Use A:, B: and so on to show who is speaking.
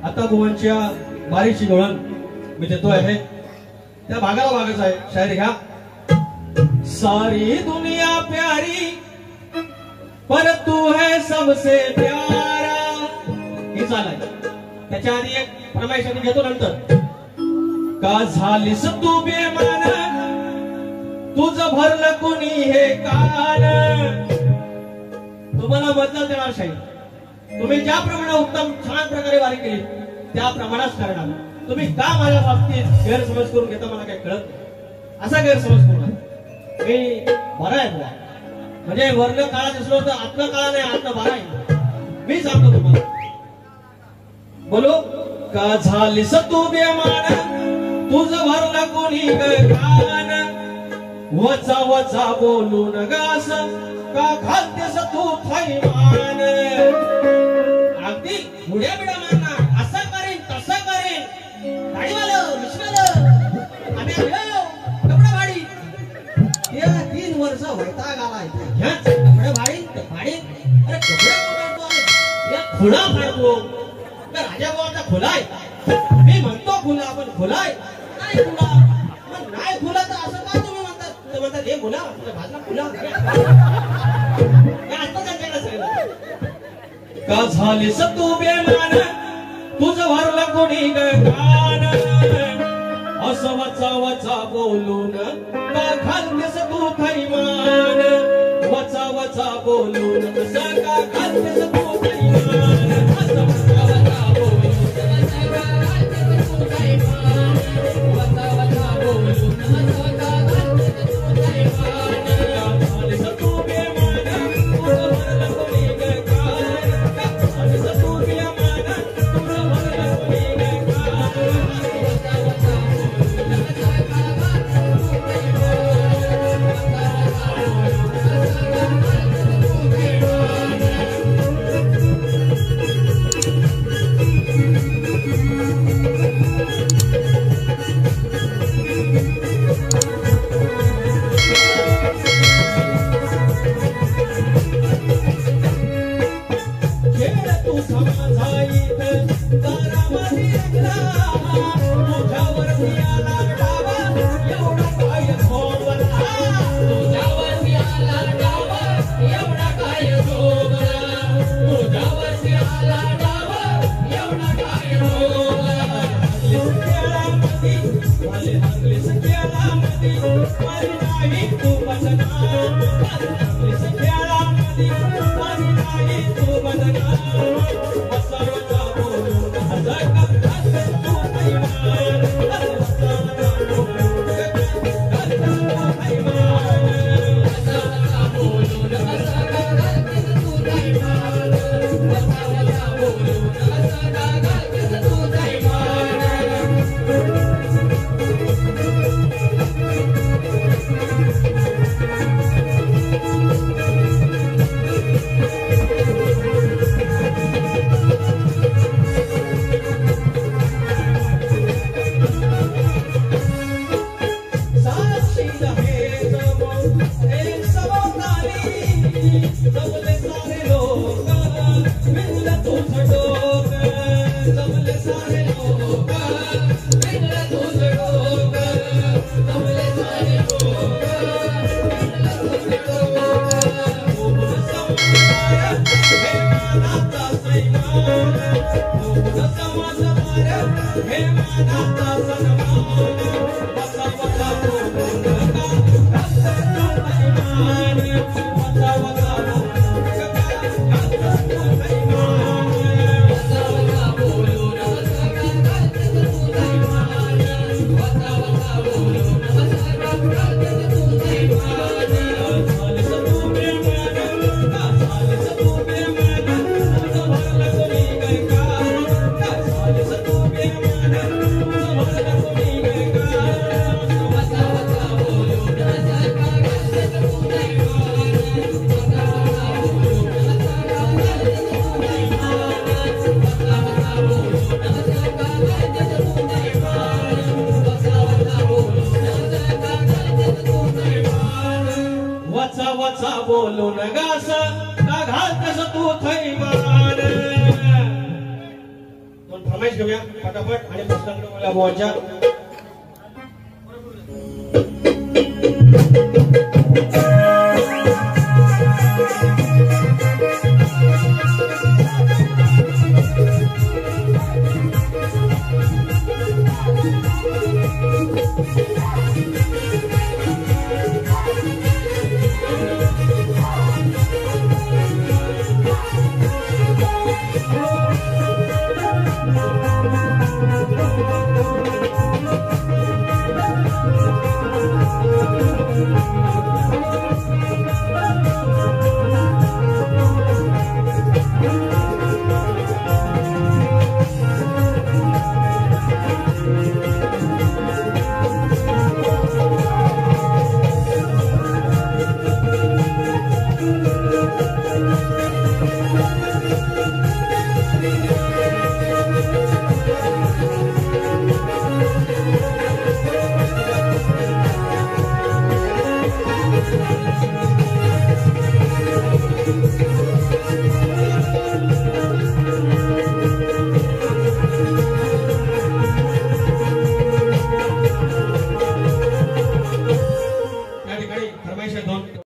A: आता भुवनच्या बारीची गवळण मी देतो आहे, त्या भागाला भागाचा आहे. शायरी घ्या. सारी दुनिया प्यारी पर तू है सबसे प्यारा. हे चालाय. त्याच्या आधी एक फरमाईश आधी घेतो नंतर. का झालीस तू बेमान, तुझं भरलं कोणी हे कान. तुम्हाला बदल देणार शाहीर. तुम्ही ज्याप्रमाणे उत्तम छान प्रकारे वारी केली त्याप्रमाणेच करणार. तुम्ही का माझ्या बाबतीत गैरसमज करून घेता मला काही कळत नाही. असा गैरसमज करू नका. मी बरा आहे बुवा, म्हणजे वर्ण काळा दिसलो तर आतला काळा नाही, आतला बरा आहे. मी सांगतो तुम्हाला. बोलो. का झालीस तू बेमान, तुझं भरलं कोणी कान. वचा वचा बोलून गास, का घालतेस तू थैमान. अगदी उड्या बिड्या मारणार, असं करेन तसं करेन, गाडीवालं विश्वालं आम्ही आलो कपडा भाडी. 3 वर्ष वैताग आलाय. कपडे भाडी भाडी. अरे कपडे कुठे खुला फाडतो. राजा बाबाचा खुला आहे. मी म्हणतो खुला, पण खुला आहे नाही. खुला नाही खुला तर असं का तुम्ही म्हणतात? म्हणतात हे खुला भाजला खुला. का झालीस तू बेमान, तुझं भरलं कोणी कान. असं वचा वचा बोलून का घालतेस तू थैमान. वचा वचा बोलून कसं का घालतेस तू थैमान. असं वचा वचा बोलून कसं का घालतेस तू थैमान. वचा वचा बोलून कसं का घालतेस तू थैमान. का झालीस तू बेमान, तुझं भरलं कोणी कान. का झालीस तू बेमान, तुझं भरलं कोणी कान. वचा वचा बोलून कसं का घालतेस तू थैमान. वचा वचा बोलून कसं का घालतेस तू थैमान. बोलून गास का घालतेस तू थैमान. फरमाईश घेऊया पटापट आणि पुस्तकाकडे मला बोलच्या